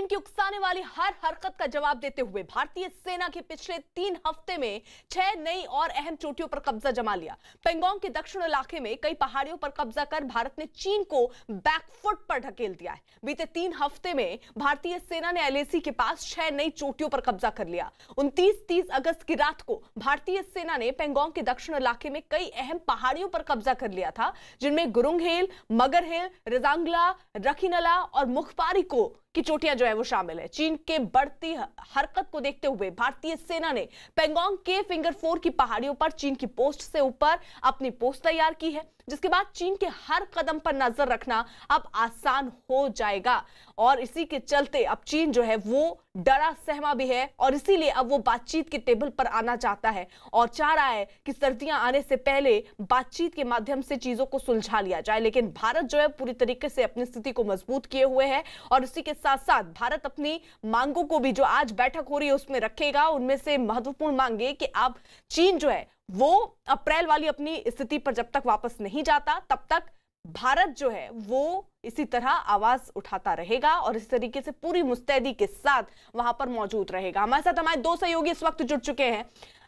की उकसाने वाली हर हरकत का जवाब देते हुए भारतीय सेना के पिछले 3 हफ्ते में 6 नई और अहम चोटियों पर कब्जा जमा लिया। पेंगोंग के दक्षिण इलाके में कई पहाड़ियों पर कब्जा कर भारत ने चीन को बैकफुट पर ढकेल दिया है। बीते 3 हफ्ते में भारतीय सेना ने एलएसी के पास 6 नई चोटियों पर कब्जा कर लिया। 29-30 अगस्त की रात को भारतीय सेना ने पेंगोंग के दक्षिण इलाके में कई अहम पहाड़ियों पर कब्जा कर लिया था, जिनमें गुरुंग हिल, मगर हिल, रजांगला, रखीनला और मुखपारी को की चोटियां जो है वो शामिल है। चीन के बढ़ती हरकत को देखते हुए भारतीय सेना ने पेंगोंग के फिंगर 4 की पहाड़ियों पर चीन की पोस्ट से ऊपर अपनी पोस्ट तैयार की है, जिसके बाद चीन के हर कदम पर नजर रखना अब आसान हो जाएगा। और इसी के चलते अब चीन जो है वो डरा सहमा भी है और इसीलिए अब वो बातचीत के टेबल पर आना चाहता है और चाह रहा है कि सर्दियां आने से पहले बातचीत के माध्यम से चीजों को सुलझा लिया जाए। लेकिन भारत जो है पूरी तरीके से अपनी स्थिति को मजबूत किए हुए है और इसी के साथ साथ भारत अपनी मांगों को भी जो आज बैठक हो रही है उसमें रखेगा। उनमें से महत्वपूर्ण मांगे कि अब चीन जो है वो अप्रैल वाली अपनी स्थिति पर जब तक वापस नहीं जाता तब तक भारत जो है वो इसी तरह आवाज उठाता रहेगा और इस तरीके से पूरी मुस्तैदी के साथ वहां पर मौजूद रहेगा। हमारे साथ हमारे 2 सहयोगी इस वक्त जुड़ चुके हैं।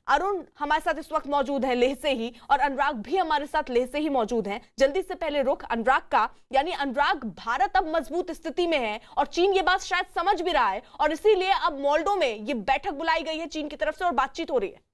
अरुण हमारे साथ इस वक्त मौजूद है लेह से ही और अनुराग भी हमारे साथ लेह से ही मौजूद हैं। जल्दी से पहले रुख अनुराग का, यानी अनुराग, भारत अब मजबूत स्थिति में है और चीन ये बात शायद समझ भी रहा है और इसीलिए अब मोल्डो में ये बैठक बुलाई गई है चीन की तरफ से और बातचीत हो रही है।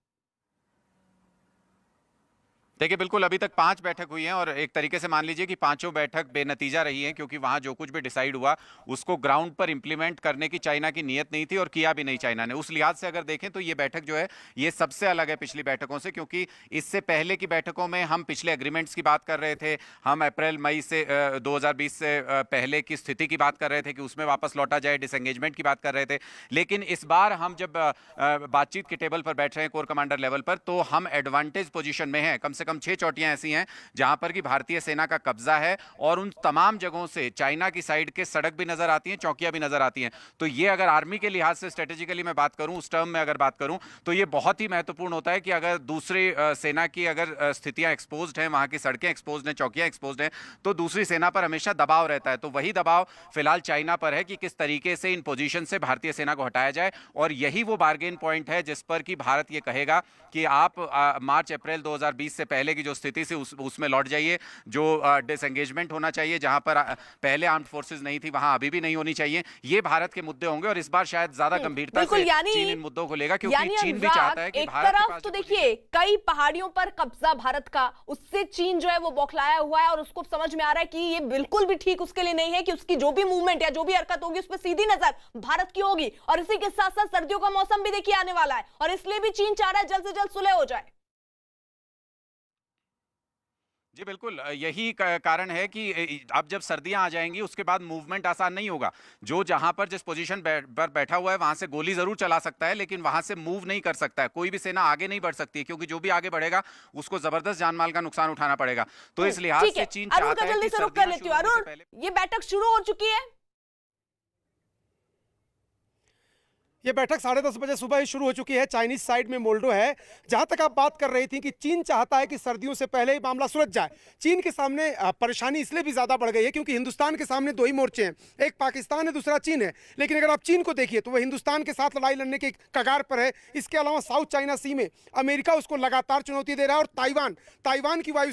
देखिए, बिल्कुल अभी तक 5 बैठक हुई हैं और एक तरीके से मान लीजिए कि पांचों बैठक बेनतीजा रही हैं, क्योंकि वहां जो कुछ भी डिसाइड हुआ उसको ग्राउंड पर इंप्लीमेंट करने की चाइना की नीयत नहीं थी और किया भी नहीं चाइना ने। उस लिहाज से अगर देखें तो ये बैठक जो है ये सबसे अलग है पिछली बैठकों से, क्योंकि इससे पहले की बैठकों में हम पिछले एग्रीमेंट्स की बात कर रहे थे, हम अप्रैल मई से 2020 से पहले की स्थिति की बात कर रहे थे कि उसमें वापस लौटा जाए, डिसएंगेजमेंट की बात कर रहे थे। लेकिन इस बार हम जब बातचीत के टेबल पर बैठ रहे हैं कोर कमांडर लेवल पर, तो हम एडवांटेज पोजीशन में हैं। कम से कम 6 चोटियां ऐसी हैं जहां पर कि भारतीय सेना का कब्जा है और उन तमाम जगहों से चाइना की साइड के सड़क भी नजर आती हैं, चौकियां भी नजर आती हैं। तो ये अगर आर्मी के लिहाज से स्ट्रेटेजिकली मैं बात करूं, उस टर्म में अगर बात करूं, तो ये बहुत ही महत्वपूर्ण होता है कि अगर दूसरी सेना की अगर स्थितियां एक्सपोज्ड हैं, वहां की सड़कें एक्सपोज्ड हैं, चौकियां एक्सपोज्ड हैं, तो दूसरी सेना पर हमेशा दबाव रहता है। तो वही दबाव फिलहाल चाइना पर है कि किस तरीके से इन पोजीशन से भारतीय सेना को हटाया जाए और यही वो बार्गेन पॉइंट है जिस पर कि भारत ये कहेगा कि आप मार्च अप्रैल 2020 से पहले की जो स्थिति से उसमें लौट जाइए। जो डिसएंगेजमेंट होना चाहिए, जहां पर पहले आर्म्ड फोर्सेस नहीं थी वहां अभी भी नहीं होनी चाहिए, ये भारत के मुद्दे होंगे और इस बार शायद ज्यादा गंभीरता से चीन इन मुद्दों को लेगा, क्योंकि चीन भी चाहता है कि एक भारत तरफ तो देखिए कई पहाड़ियों पर कब्जा भारत का, उससे चीन जो है वो बौखलाया हुआ है और उसको समझ में आ रहा है कि ये बिल्कुल भी ठीक उसके लिए नहीं है कि उसकी जो भी मूवमेंट या जो भी हरकत होगी उस पर सीधी नजर भारत की होगी। और इसी के साथ साथ सर्दियों का मौसम भी देखिए आने वाला है और इसलिए भी चीन चाह रहा है जल्द से जल्द सुलह हो जाए। जी बिल्कुल, यही कारण है कि अब जब सर्दियां आ जाएंगी उसके बाद मूवमेंट आसान नहीं होगा। जो जहां पर जिस पोजीशन पर बैठा हुआ है वहां से गोली जरूर चला सकता है, लेकिन वहां से मूव नहीं कर सकता है। कोई भी सेना आगे नहीं बढ़ सकती है, क्योंकि जो भी आगे बढ़ेगा उसको जबरदस्त जान माल का नुकसान उठाना पड़ेगा। तो इस लिहाज से चीन चाहता है कि सर्दियां शुरू होने से पहले। ये बैठक शुरू हो चुकी है। ये बैठक 10:30 बजे सुबह ही शुरू हो चुकी है। चाइनीज साइड में मोल्डो है। जहां तक आप बात कर रही थी कि चीन चाहता है कि सर्दियों से पहले ही मामला सुलझ जाए। चीन के सामने परेशानी इसलिए भी ज्यादा बढ़ गई है क्योंकि हिंदुस्तान के सामने 2 ही मोर्चे हैं, एक पाकिस्तान है, दूसरा चीन है। लेकिन अगर आप चीन को देखिए तो वह हिंदुस्तान के साथ लड़ाई लड़ने के कगार पर है। इसके अलावा साउथ चाइना सी में अमेरिका उसको लगातार चुनौती दे रहा है और ताइवान की वायु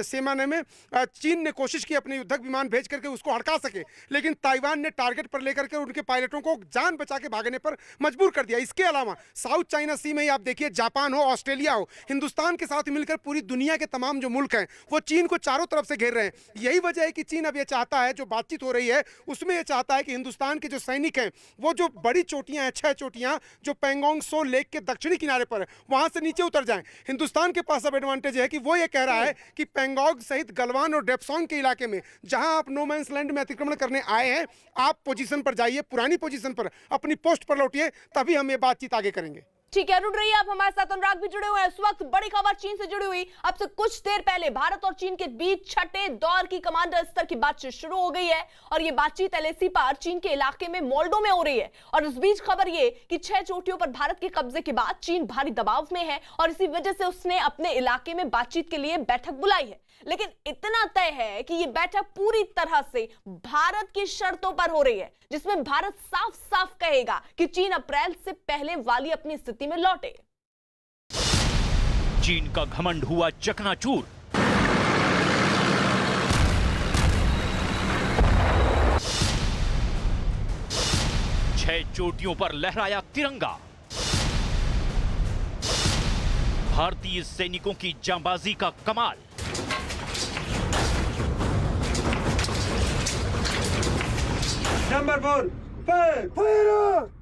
सेना में चीन ने कोशिश की अपने युद्धक विमान भेज करके उसको हड़का सके, लेकिन ताइवान ने टारगेट पर लेकर के उनके पायलटों को जान बचा के भागने पर मजबूर कर दिया। इसके अलावा साउथ चाइना सी में ही आप देखिए, जापान हो, ऑस्ट्रेलिया हो, हिंदुस्तान के साथ मिलकर पूरी दुनिया के तमाम जो मुल्क हैं वो चीन को चारों तरफ से घेर रहे हैं। यही वजह है कि चीन अब ये चाहता है, जो बातचीत हो रही है उसमें ये चाहता है कि हिंदुस्तान के जो सैनिक हैं वो जो बड़ी चोटियां हैं, 6 चोटियां जो पेंगोंग सो लेक के दक्षिणी किनारे पर है, वहां से नीचे उतर जाएं। हिंदुस्तान के पास अब एडवांटेज है कि वो ये कह रहा है कि पेंगोंग सहित गलवान और डेप्सोंग के इलाके में जहां आप नो मैंस लैंड में अतिक्रमण करने आए हैं, आप पोजीशन पर जाइए, पुरानी पोजीशन पर अपनी पोस्ट पर लौटिए, तभी हम ये बातचीत आगे करेंगे। ठीक है, रुक रही है आप हमारे साथ। अनुराग भी जुड़े हुए हैं। इस वक्त बड़ी खबर चीन से जुड़ी हुई। अब से कुछ देर पहले भारत और चीन के बीच 6ठे दौर की कमांडर स्तर की बातचीत शुरू हो गई है और ये बातचीत एलएसी पर चीन के इलाके में मोल्डो में हो रही है। और इस बीच खबर ये कि 6 चोटियों पर भारत के कब्जे के बाद चीन भारी दबाव में है और इसी वजह से उसने अपने इलाके में बातचीत के लिए बैठक बुलाई है। लेकिन इतना तय है कि ये बैठक पूरी तरह से भारत की शर्तों पर हो रही है, जिसमें भारत साफ साफ कहेगा कि चीन अप्रैल से पहले वाली अपनी स्थिति में लौटे। चीन का घमंड हुआ चकनाचूर। छह चोटियों पर लहराया तिरंगा। भारतीय सैनिकों की जांबाजी का कमाल। Number 4 fire.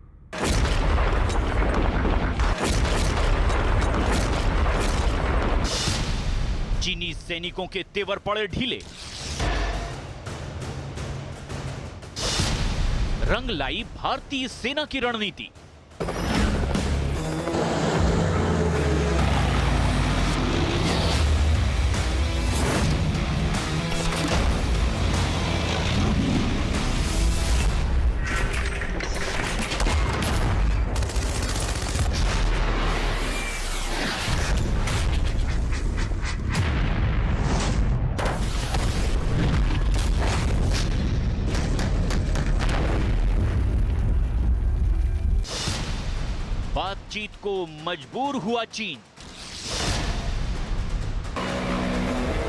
चीनी सैनिकों के तेवर पड़े ढीले। रंग लाई भारतीय सेना की रणनीति। बातचीत को मजबूर हुआ चीन।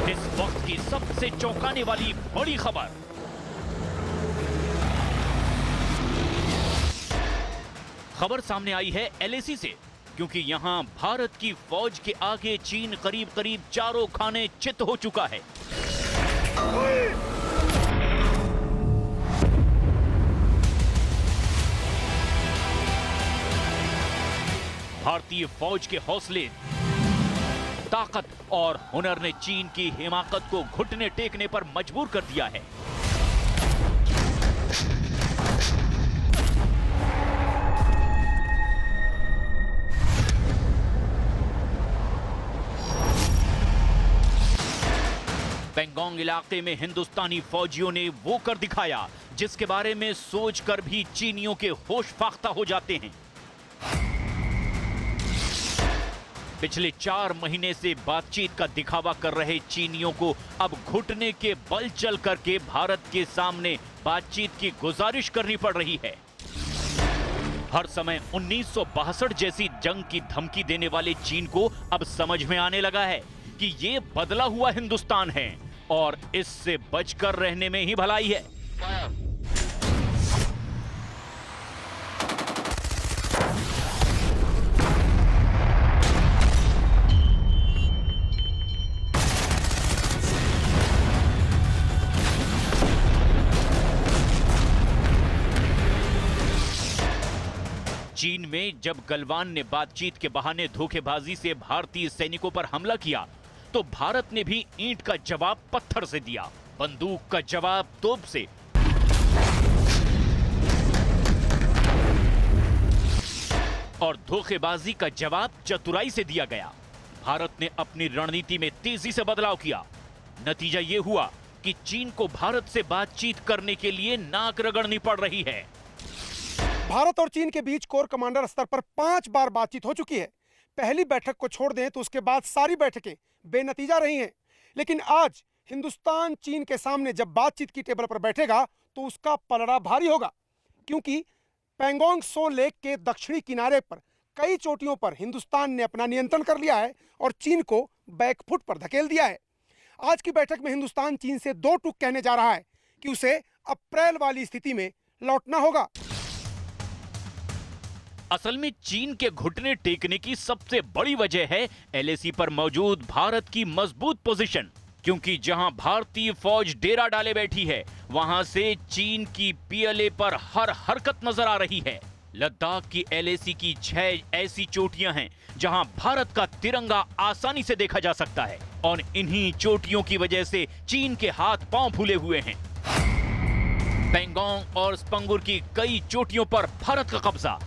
इस वक्त की सबसे चौंकाने वाली बड़ी खबर। खबर सामने आई है एलएसी से, क्योंकि यहां भारत की फौज के आगे चीन करीब करीब चारों खाने चित हो चुका है। भारतीय फौज के हौसले, ताकत और हुनर ने चीन की हिमाकत को घुटने टेकने पर मजबूर कर दिया है। पेंगोंग इलाके में हिंदुस्तानी फौजियों ने वो कर दिखाया जिसके बारे में सोचकर भी चीनियों के होश फाख्ता हो जाते हैं। पिछले 4 महीने से बातचीत का दिखावा कर रहे चीनियों को अब घुटने के बल चल करके भारत के सामने बातचीत की गुजारिश करनी पड़ रही है। हर समय 1962 जैसी जंग की धमकी देने वाले चीन को अब समझ में आने लगा है कि ये बदला हुआ हिंदुस्तान है और इससे बचकर रहने में ही भलाई है। चीन में जब गलवान ने बातचीत के बहाने धोखेबाजी से भारतीय सैनिकों पर हमला किया, तो भारत ने भी ईंट का जवाब पत्थर से दिया, बंदूक का जवाब तोप से। और धोखेबाजी का जवाब चतुराई से दिया गया। भारत ने अपनी रणनीति में तेजी से बदलाव किया। नतीजा यह हुआ कि चीन को भारत से बातचीत करने के लिए नाक रगड़नी पड़ रही है। भारत और चीन के बीच कोर कमांडर स्तर पर 5 बार बातचीत हो चुकी है। पहली बैठक को छोड़ दें तो उसके बाद सारी बैठकें बेनतीजा रही हैं। लेकिन आज हिंदुस्तान चीन के सामने जब बातचीत की टेबल पर बैठेगा तो उसका पलड़ा भारी होगा, क्योंकि पेंगोंग सो लेक के दक्षिणी किनारे पर कई चोटियों पर हिंदुस्तान ने अपना नियंत्रण कर लिया है और चीन को बैकफुट पर धकेल दिया है। आज की बैठक में हिंदुस्तान चीन से 2 टूक कहने जा रहा है कि उसे अप्रैल वाली स्थिति में लौटना होगा। असल में चीन के घुटने टेकने की सबसे बड़ी वजह है एलएसी पर मौजूद भारत की मजबूत पोजीशन, क्योंकि जहां भारतीय फौज डेरा डाले बैठी है, वहां से चीन की पीएलए पर हर हरकत नजर आ रही है। लद्दाख की एलएसी की 6 ऐसी चोटियां हैं जहां भारत का तिरंगा आसानी से देखा जा सकता है, और इन्हीं चोटियों की वजह से चीन के हाथ पांव फूले हुए हैं। पेंगोंग और स्पंगुर की कई चोटियों पर भारत का कब्जा।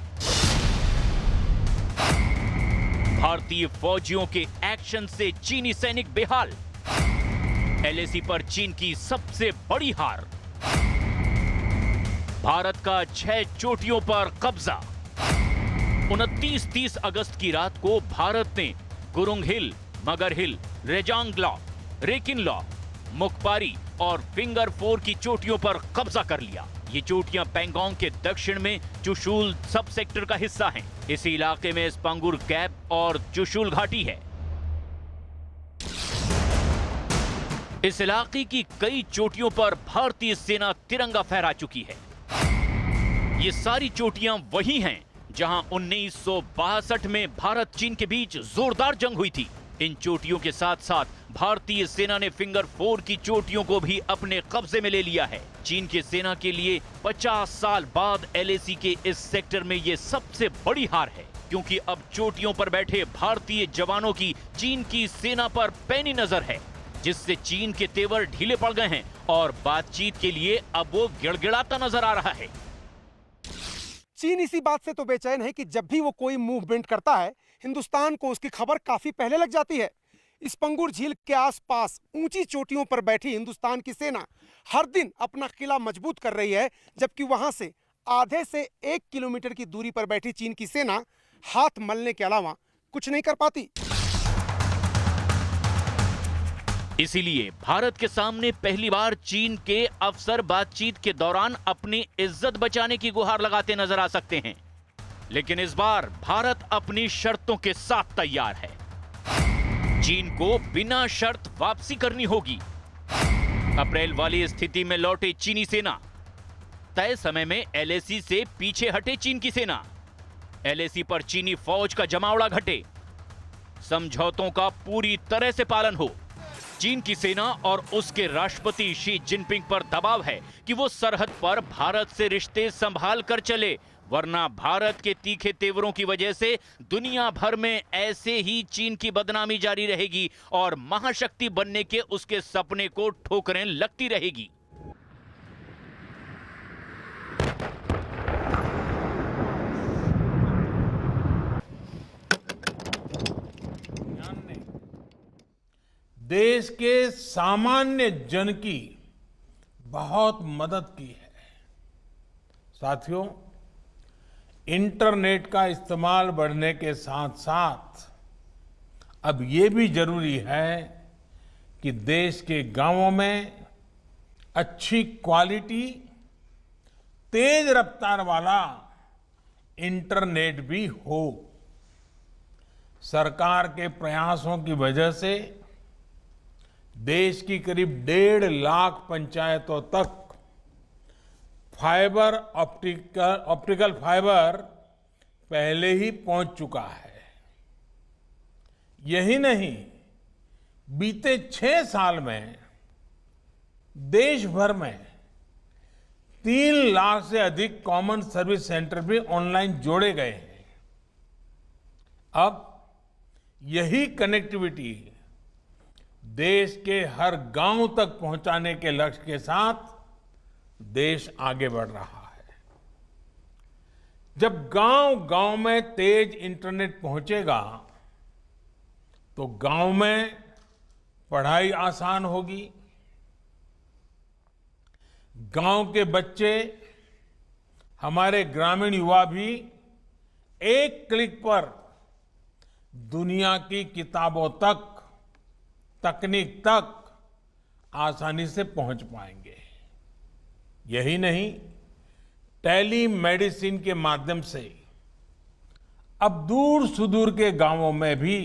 भारतीय फौजियों के एक्शन से चीनी सैनिक बेहाल। एलएसी पर चीन की सबसे बड़ी हार। भारत का 6 चोटियों पर कब्जा। 29-30 अगस्त की रात को भारत ने गुरुंग हिल, मगर हिल, रेजांगला, रेकिन लॉ, मुखपारी और फिंगर 4 की चोटियों पर कब्जा कर लिया। ये चोटियां पैंगोंग के दक्षिण में चुशुल सब सेक्टर का हिस्सा हैं। इसी इलाके में स्पांगुर गैप और चुशुल घाटी है। इस इलाके की कई चोटियों पर भारतीय सेना तिरंगा फहरा चुकी है। ये सारी चोटियां वही हैं जहां 1962 में भारत चीन के बीच जोरदार जंग हुई थी। इन चोटियों के साथ साथ भारतीय सेना ने फिंगर 4 की चोटियों को भी अपने कब्जे में ले लिया है। चीन की सेना के लिए 50 साल बाद एलएसी के इस सेक्टर में ये सबसे बड़ी हार है, क्योंकि अब चोटियों पर बैठे भारतीय जवानों की चीन की सेना पर पैनी नजर है, जिससे चीन के तेवर ढीले पड़ गए हैं और बातचीत के लिए अब वो गिड़गिड़ाता नजर आ रहा है। चीन इसी बात से तो बेचैन है कि जब भी वो कोई मूवमेंट करता है, हिंदुस्तान को उसकी खबर काफी पहले लग जाती है। स्पंगुर झील के आसपास ऊंची चोटियों पर बैठी हिंदुस्तान की सेना हर दिन अपना किला मजबूत कर रही है, जबकि वहां से आधे से 1 किलोमीटर की दूरी पर बैठी चीन की सेना हाथ मलने के अलावा कुछ नहीं कर पाती। इसीलिए भारत के सामने पहली बार चीन के अफसर बातचीत के दौरान अपनी इज्जत बचाने की गुहार लगाते नजर आ सकते हैं। लेकिन इस बार भारत अपनी शर्तों के साथ तैयार है। चीन को बिना शर्त वापसी करनी होगी। अप्रैल वाली स्थिति में लौटे चीनी सेना, तय समय में एलएसी से पीछे हटे चीन की सेना, एलएसी पर चीनी फौज का जमावड़ा घटे, समझौतों का पूरी तरह से पालन हो। चीन की सेना और उसके राष्ट्रपति शी जिनपिंग पर दबाव है कि वो सरहद पर भारत से रिश्ते संभाल कर चले, वरना भारत के तीखे तेवरों की वजह से दुनिया भर में ऐसे ही चीन की बदनामी जारी रहेगी और महाशक्ति बनने के उसके सपने को ठोकरें लगती रहेगी। देश के सामान्य जन की बहुत मदद की है। साथियों, इंटरनेट का इस्तेमाल बढ़ने के साथ साथ अब ये भी जरूरी है कि देश के गांवों में अच्छी क्वालिटी, तेज रफ्तार वाला इंटरनेट भी हो। सरकार के प्रयासों की वजह से देश की करीब 1.5 लाख पंचायतों तक फाइबर ऑप्टिकल फाइबर पहले ही पहुंच चुका है। यही नहीं, बीते 6 साल में देश भर में 3 लाख से अधिक कॉमन सर्विस सेंटर भी ऑनलाइन जोड़े गए हैं। अब यही कनेक्टिविटी देश के हर गांव तक पहुंचाने के लक्ष्य के साथ देश आगे बढ़ रहा है। जब गांव-गांव में तेज इंटरनेट पहुंचेगा तो गांव में पढ़ाई आसान होगी। गांव के बच्चे, हमारे ग्रामीण युवा भी एक क्लिक पर दुनिया की किताबों तक, तकनीक तक आसानी से पहुंच पाएंगे। यही नहीं, टेली मेडिसिन के माध्यम से अब दूर सुदूर के गांवों में भी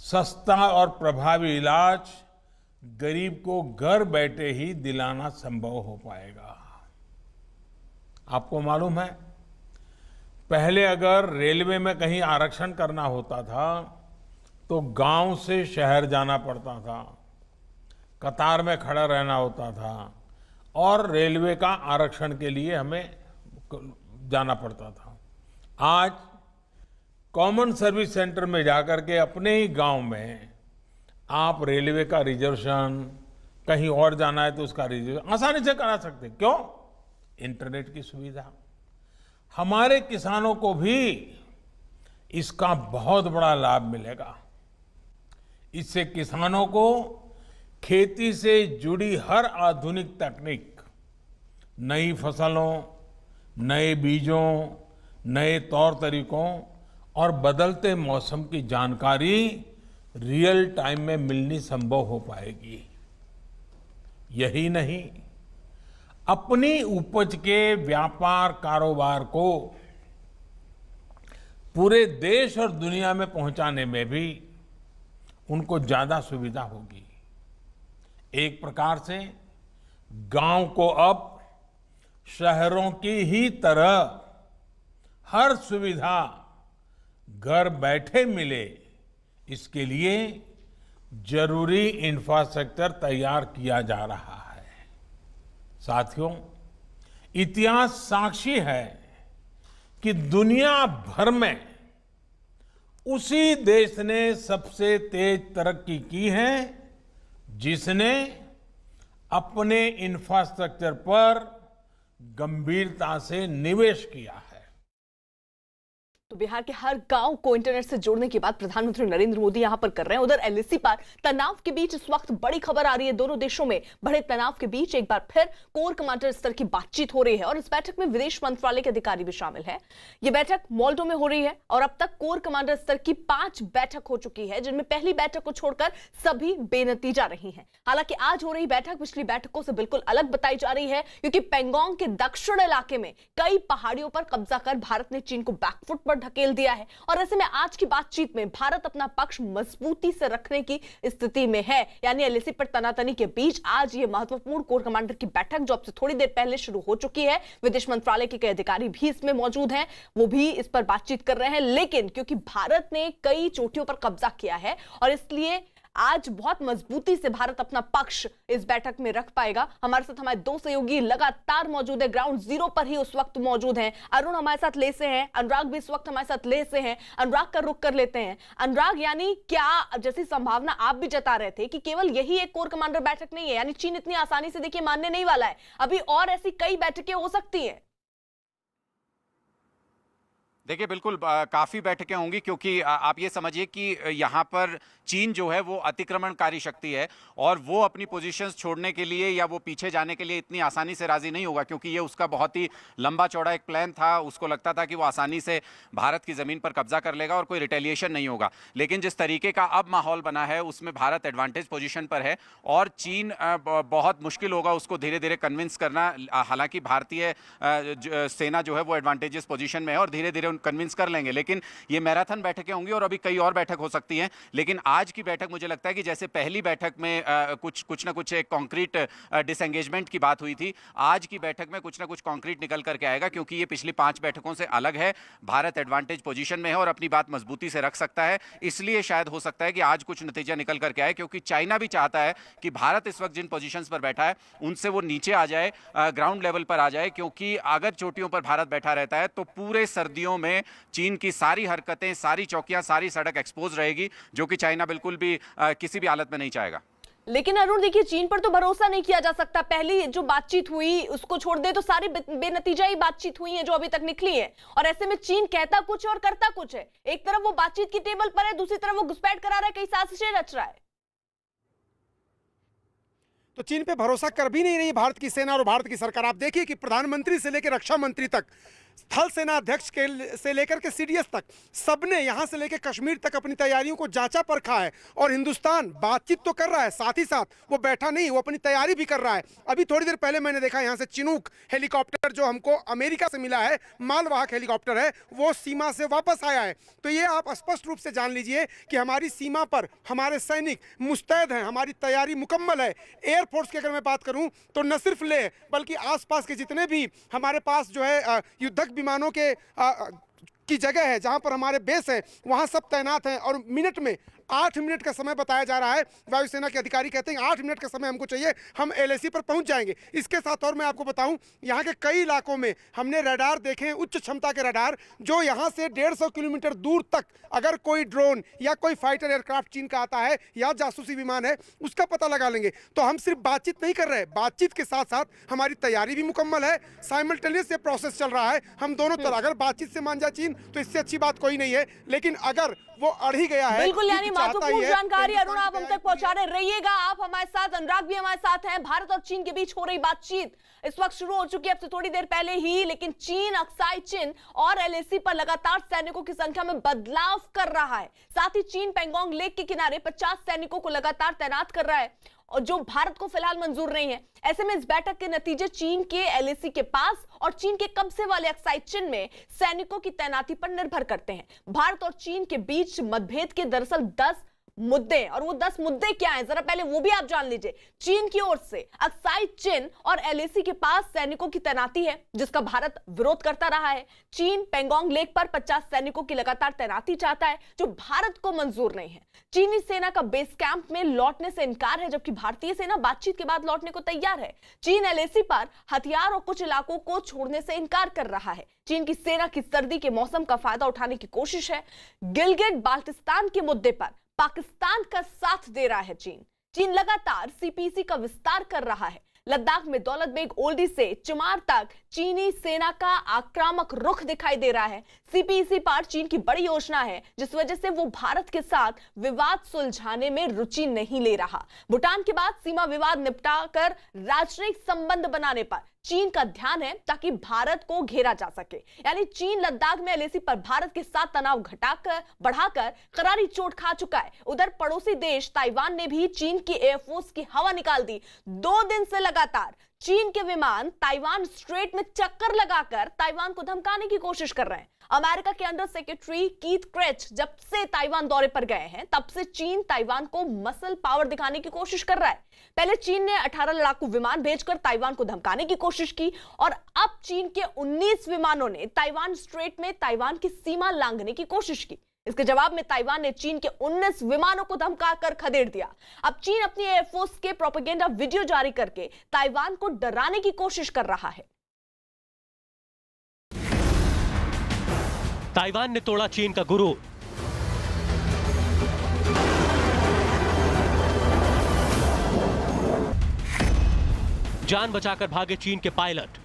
सस्ता और प्रभावी इलाज गरीब को घर बैठे ही दिलाना संभव हो पाएगा। आपको मालूम है, पहले अगर रेलवे में कहीं आरक्षण करना होता था तो गांव से शहर जाना पड़ता था, कतार में खड़ा रहना होता था और रेलवे का आरक्षण के लिए हमें जाना पड़ता था। आज कॉमन सर्विस सेंटर में जाकर के अपने ही गांव में आप रेलवे का रिजर्वेशन, कहीं और जाना है तो उसका रिजर्वेशन आसानी से करा सकते हैं। क्यों? इंटरनेट की सुविधा। हमारे किसानों को भी इसका बहुत बड़ा लाभ मिलेगा। इससे किसानों को खेती से जुड़ी हर आधुनिक तकनीक, नई फसलों, नए बीजों, नए तौर तरीकों और बदलते मौसम की जानकारी रियल टाइम में मिलनी संभव हो पाएगी। यही नहीं, अपनी उपज के व्यापार कारोबार को पूरे देश और दुनिया में पहुंचाने में भी उनको ज्यादा सुविधा होगी। एक प्रकार से गांव को अब शहरों की ही तरह हर सुविधा घर बैठे मिले, इसके लिए जरूरी इंफ्रास्ट्रक्चर तैयार किया जा रहा है। साथियों, इतिहास साक्षी है कि दुनिया भर में उसी देश ने सबसे तेज तरक्की की है जिसने अपने इंफ्रास्ट्रक्चर पर गंभीरता से निवेश किया है। तो बिहार के हर गांव को इंटरनेट से जोड़ने की बात प्रधानमंत्री नरेंद्र मोदी यहां पर कर रहे हैं। उधर एलएसी पर तनाव के बीच इस वक्त बड़ी खबर आ रही है। दोनों देशों में बड़े तनाव के बीच एक बार फिर कोर कमांडर स्तर की बातचीत हो रही है और इस बैठक में विदेश मंत्रालय के अधिकारी भी शामिल है। यह बैठक मोल्डो में हो रही है और अब तक कोर कमांडर स्तर की 5 बैठक हो चुकी है, जिनमें पहली बैठक को छोड़कर सभी बेनतीजा रही है। हालांकि आज हो रही बैठक पिछली बैठकों से बिल्कुल अलग बताई जा रही है, क्योंकि पेंगोंग के दक्षिण इलाके में कई पहाड़ियों पर कब्जा कर भारत ने चीन को बैकफुट पर ढकेल दिया है और ऐसे में आज की बातचीत में भारत अपना पक्ष मजबूती से रखने की स्थिति में है। यानी एलएसी पर तनातनी के बीच आज ये महत्वपूर्ण कोर कमांडर की बैठक, जो अब से थोड़ी देर पहले शुरू हो चुकी है, विदेश मंत्रालय के कई अधिकारी भी इसमें मौजूद हैं, वो भी इस पर बातचीत कर रहे हैं। लेकिन क्योंकि भारत ने कई चोटियों पर कब्जा किया है और इसलिए आज बहुत मजबूती से भारत अपना पक्ष इस बैठक में रख पाएगा। हमारे साथ हमारे 2 सहयोगी लगातार मौजूद है, ग्राउंड जीरो पर ही उस वक्त मौजूद हैं। अरुण हमारे साथ ले से हैं, अनुराग भी इस वक्त हमारे साथ ले से हैं। अनुराग का रुख कर लेते हैं। अनुराग, यानी क्या जैसी संभावना आप भी जता रहे थे कि केवल यही एक कोर कमांडर बैठक नहीं है, यानी चीन इतनी आसानी से देखिए मानने नहीं वाला है, अभी और ऐसी कई बैठकें हो सकती हैं? देखिए, बिल्कुल काफ़ी बैठकें होंगी, क्योंकि आप ये समझिए कि यहाँ पर चीन जो है वो अतिक्रमणकारी शक्ति है और वो अपनी पोजीशंस छोड़ने के लिए या वो पीछे जाने के लिए इतनी आसानी से राजी नहीं होगा, क्योंकि ये उसका बहुत ही लंबा चौड़ा एक प्लान था। उसको लगता था कि वो आसानी से भारत की ज़मीन पर कब्जा कर लेगा और कोई रिटेलिएशन नहीं होगा। लेकिन जिस तरीके का अब माहौल बना है उसमें भारत एडवांटेज पोजीशन पर है और चीन बहुत मुश्किल होगा उसको धीरे धीरे कन्विंस करना। हालांकि भारतीय सेना जो है वो एडवांटेजेस पोजीशन में है और धीरे धीरे कन्विंस कर लेंगे, लेकिन ये मैराथन बैठकें होंगी और अभी कई और बैठक हो सकती हैं। लेकिन आज की बैठक मुझे लगता है कि जैसे पहली बैठक में कुछ ना कुछ एक कॉन्क्रीट डिसएंगेजमेंट की बात हुई थी, आज की बैठक में कुछ ना कुछ कॉन्क्रीट निकल करके आएगा, क्योंकि ये पिछली 5 बैठकों से अलग है। भारत एडवांटेज पोजीशन में है और अपनी बात मजबूती से रख सकता है, इसलिए शायद हो सकता है कि आज कुछ नतीजा निकल करके आए, क्योंकि चाइना भी चाहता है कि भारत इस वक्त जिन पोजीशंस पर बैठा है उनसे वो नीचे आ जाए, ग्राउंड लेवल पर आ जाए, क्योंकि अगर चोटियों पर भारत बैठा रहता है तो पूरे सर्दियों में चीन की सारी हरकतें, सारी चौकियां, सारी सड़क एक्सपोज रहेगी, जो कि चाइना बिल्कुल भी किसी भी हालत में नहीं चाहेगा। लेकिन अरुण देखिए, चीन पर तो भरोसा नहीं किया जा सकता। पहली जो बातचीत हुई उसको छोड़ दे तो सारी बेनतीजा ही बातचीत हुई है जो अभी तक निकली है, और ऐसे में चीन कहता कुछ और करता कुछ है। एक तरफ वो बातचीत की टेबल पर है, दूसरी तरफ वो घुसपैठ करा रहा है, कई साजिशें रच रहा है। तो चीन पे भरोसा कर भी नहीं रही भारत की सेना और भारत की सरकार। आप देखिए कि प्रधानमंत्री से लेकर रक्षा मंत्री तक, थल सेना अध्यक्ष से लेकर के सीडीएस तक, सबने यहां से लेकर कश्मीर तक अपनी तैयारियों को जांचा परखा है। और हिंदुस्तान बातचीत तो कर रहा है, साथ ही साथ वो बैठा नहीं, वो अपनी तैयारी भी कर रहा है। अभी थोड़ी देर पहले मैंने देखा यहां से चिनूक हेलीकॉप्टर जो हमको अमेरिका से मिला है, मालवाहक हेलीकॉप्टर है, वो सीमा से वापस आया है। तो ये आप स्पष्ट रूप से जान लीजिए कि हमारी सीमा पर हमारे सैनिक मुस्तैद हैं, हमारी तैयारी मुकम्मल है। एयरफोर्स की अगर मैं बात करूं तो न सिर्फ ले बल्कि आसपास के जितने भी हमारे पास जो है युद्धक विमानों के की जगह है, जहां पर हमारे बेस है, वहां सब तैनात हैं। और मिनट में 8 मिनट का समय बताया जा रहा है। वायुसेना के अधिकारी कहते हैं 8 मिनट का समय हमको चाहिए, हम एलएसी पर पहुंच जाएंगे। इसके साथ और मैं आपको बताऊं, यहाँ के कई इलाकों में हमने रडार देखे हैं, उच्च क्षमता के रडार, जो यहाँ से 150 किलोमीटर दूर तक अगर कोई ड्रोन या कोई फाइटर एयरक्राफ्ट चीन का आता है या जासूसी विमान है, उसका पता लगा लेंगे। तो हम सिर्फ बातचीत नहीं कर रहे, बातचीत के साथ साथ हमारी तैयारी भी मुकम्मल है। साइमल्टेनियस ये प्रोसेस चल रहा है, हम दोनों तरह। अगर बातचीत से मान जाए चीन तो इससे अच्छी बात कोई नहीं है, लेकिन अगर वो अड़ ही गया है, बिल्कुल, यानी चाहता ही महत्वपूर्ण है। जानकारी हिंदुस्तान अरुण आप की हम तक पहुंचा रहे रहिएगा। आप हमारे साथ, अनुराग भी हमारे साथ हैं। भारत और चीन के बीच हो रही बातचीत इस वक्त शुरू हो चुकी है, अब से थोड़ी देर पहले ही, लेकिन चीन अक्साई चिन और एलएसी पर लगातार सैनिकों की संख्या में बदलाव कर रहा है। साथ ही चीन पेंगोंग लेक के किनारे 50 सैनिकों को लगातार तैनात कर रहा है, और जो भारत को फिलहाल मंजूर नहीं है। ऐसे में इस बैठक के नतीजे चीन के एलएसी के पास और चीन के कब्जे वाले अक्साई चिन में सैनिकों की तैनाती पर निर्भर करते हैं। भारत और चीन के बीच मतभेद के दरअसल 10 मुद्दे, और वो 10 मुद्दे क्या हैं जरा पहले वो भी आप जान लीजिए। चीन की ओर से अक्साई चिन और एलएसी के पास सैनिकों की तैनाती है, जिसका भारत विरोध करता रहा है। चीन पेंगोंग लेक पर 50 सैनिकों की लगातार तैनाती चाहता है, जो भारत को मंजूर नहीं है। चीनी सेना का बेस कैंप में लौटने से इनकार है, जबकि भारतीय सेना बातचीत के बाद लौटने को तैयार है। चीन एलएसी पर हथियार और कुछ इलाकों को छोड़ने से इनकार कर रहा है। चीन की सेना की सर्दी के मौसम का फायदा उठाने की कोशिश है। गिलगिट बाल्टिस्तान के मुद्दे पर पाकिस्तान का साथ दे रहा है चीन लगातार सीपीसी का विस्तार कर रहा है। लद्दाख में दौलत बेग ओल्डी से चुमार तक चीनी सेना का आक्रामक रुख दिखाई दे रहा है। सीपीसी पर चीन की बड़ी योजना है, जिस वजह से वो भारत के साथ विवाद सुलझाने में रुचि नहीं ले रहा। भूटान के बाद सीमा विवाद निपटाकर राजनयिक संबंध बनाने पर चीन का ध्यान है, ताकि भारत को घेरा जा सके। यानी चीन लद्दाख में एलएसी पर भारत के साथ तनाव बढ़ाकर करारी चोट खा चुका है। उधर पड़ोसी देश ताइवान ने भी चीन की एयरफोर्स की हवा निकाल दी। 2 दिन से लगातार चीन के विमान ताइवान स्ट्रेट में चक्कर लगाकर ताइवान को धमकाने की कोशिश कर रहे हैं। अमेरिका के अंडर सेक्रेटरी कीथ क्रेच जब से ताइवान दौरे पर गए हैं, तब से चीन ताइवान को मसल पावर दिखाने की कोशिश कर रहा है। पहले चीन ने 18 लड़ाकू विमान भेजकर ताइवान को धमकाने की कोशिश की, और अब चीन के 19 विमानों ने ताइवान स्ट्रेट में ताइवान की सीमा लांघने की कोशिश की। इसके जवाब में ताइवान ने चीन के 19 विमानों को धमकाकर खदेड़ दिया। अब चीन अपनी एयरफोर्स के प्रोपेगेंडा वीडियो जारी करके ताइवान को डराने की कोशिश कर रहा है। ताइवान ने तोड़ा चीन का गुरूर। जान बचाकर भागे चीन के पायलट।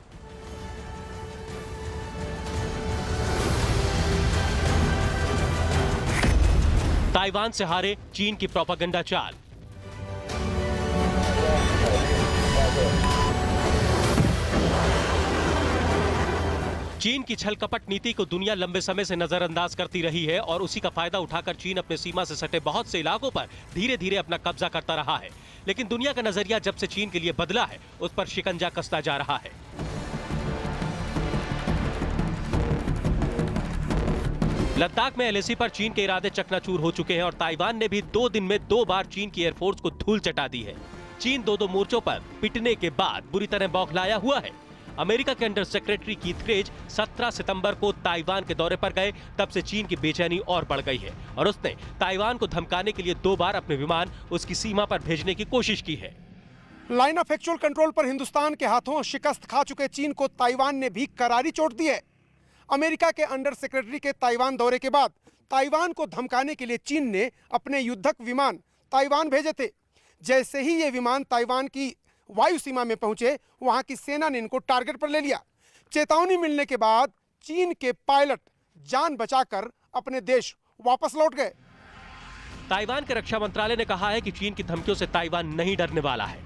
ताइवान से हारे चीन की प्रोपेगेंडा चाल। चीन की छल कपट नीति को दुनिया लंबे समय से नजरअंदाज करती रही है, और उसी का फायदा उठाकर चीन अपने सीमा से सटे बहुत से इलाकों पर धीरे धीरे अपना कब्जा करता रहा है। लेकिन दुनिया का नजरिया जब से चीन के लिए बदला है, उस पर शिकंजा कसता जा रहा है। लद्दाख में एलएसी पर चीन के इरादे चकनाचूर हो चुके हैं, और ताइवान ने भी 2 दिन में 2 बार चीन की एयरफोर्स को धूल चटा दी है। चीन 2 मोर्चों पर पिटने के बाद बुरी तरह बौखलाया हुआ है। अमेरिका के अंडर सेक्रेटरी कीथ क्रेच 17 सितंबर को ताइवान के दौरे पर गए, तब से चीन की बेचैनी और बढ़ गई है, और उसने ताइवान को धमकाने के लिए 2 बार अपने विमान उसकी सीमा पर भेजने की कोशिश की है। लाइन ऑफ एक्चुअल कंट्रोल पर हिंदुस्तान के हाथों शिकस्त खा चुके चीन को ताइवान ने भी करारी चोट दी है। अमेरिका के अंडर सेक्रेटरी के ताइवान दौरे के बाद ताइवान को धमकाने के लिए चीन ने अपने युद्धक विमान ताइवान भेजे थे। जैसे ही ये विमान ताइवान की वायु सीमा में पहुंचे, वहां की सेना ने इनको टारगेट पर ले लिया। चेतावनी मिलने के बाद चीन के पायलट जान बचाकर अपने देश वापस लौट गए। ताइवान के रक्षा मंत्रालय ने कहा है कि चीन की धमकियों से ताइवान नहीं डरने वाला है।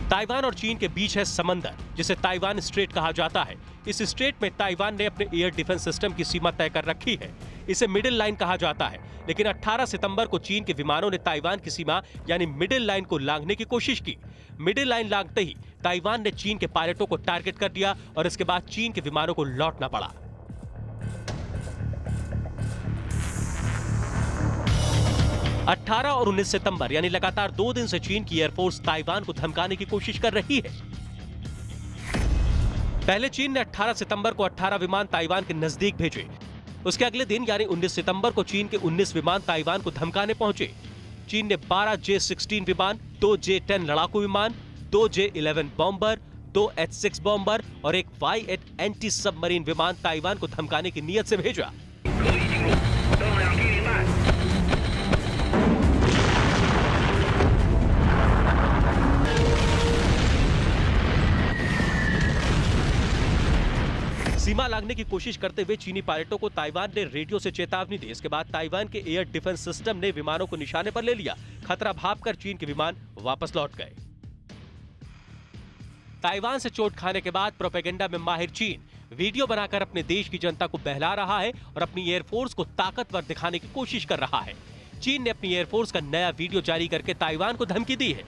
ताइवान और चीन के बीच है समंदर, जिसे ताइवान स्ट्रेट कहा जाता है। इस स्ट्रेट में ताइवान ने अपने एयर डिफेंस सिस्टम की सीमा तय कर रखी है। इसे मिडिल लाइन कहा जाता है, लेकिन 18 सितंबर को चीन के विमानों ने ताइवान की सीमा यानी मिडिल लाइन को लांघने की कोशिश की। मिडिल लाइन लांघते ही ताइवान ने चीन के पायलटों को टारगेट कर दिया, और इसके बाद चीन के विमानों को लौटना पड़ा। 18 और 19 सितंबर यानी लगातार 2 दिन से चीन की एयरफोर्स ताइवान को धमकाने की कोशिश कर रही है। पहले चीन ने 18 सितंबर को 18 विमान ताइवान के नजदीक भेजे। उसके अगले दिन यानी 19 सितंबर को चीन के 19 विमान ताइवान को धमकाने पहुंचे। चीन ने 12 J-16 विमान, 2 J-10 लड़ाकू विमान, 2 J-11 बॉम्बर, 2 H-6 बॉम्बर और एक Y-8 एंटी सबमरीन विमान ताइवान को धमकाने की नीयत से भेजा। सीमा लांघने की कोशिश करते हुए चीनी पायलटों को ताइवान ने रेडियो से चेतावनी दी। इसके बाद ताइवान के एयर डिफेंस सिस्टम ने विमानों को निशाने पर ले लिया। खतरा भांपकर चीन के विमान वापस लौट गए। ताइवान से चोट खाने के बाद प्रोपेगेंडा में माहिर चीन वीडियो बनाकर अपने देश की जनता को बहला रहा है और अपनी एयरफोर्स को ताकतवर दिखाने की कोशिश कर रहा है। चीन ने अपनी एयरफोर्स का नया वीडियो जारी करके ताइवान को धमकी दी है।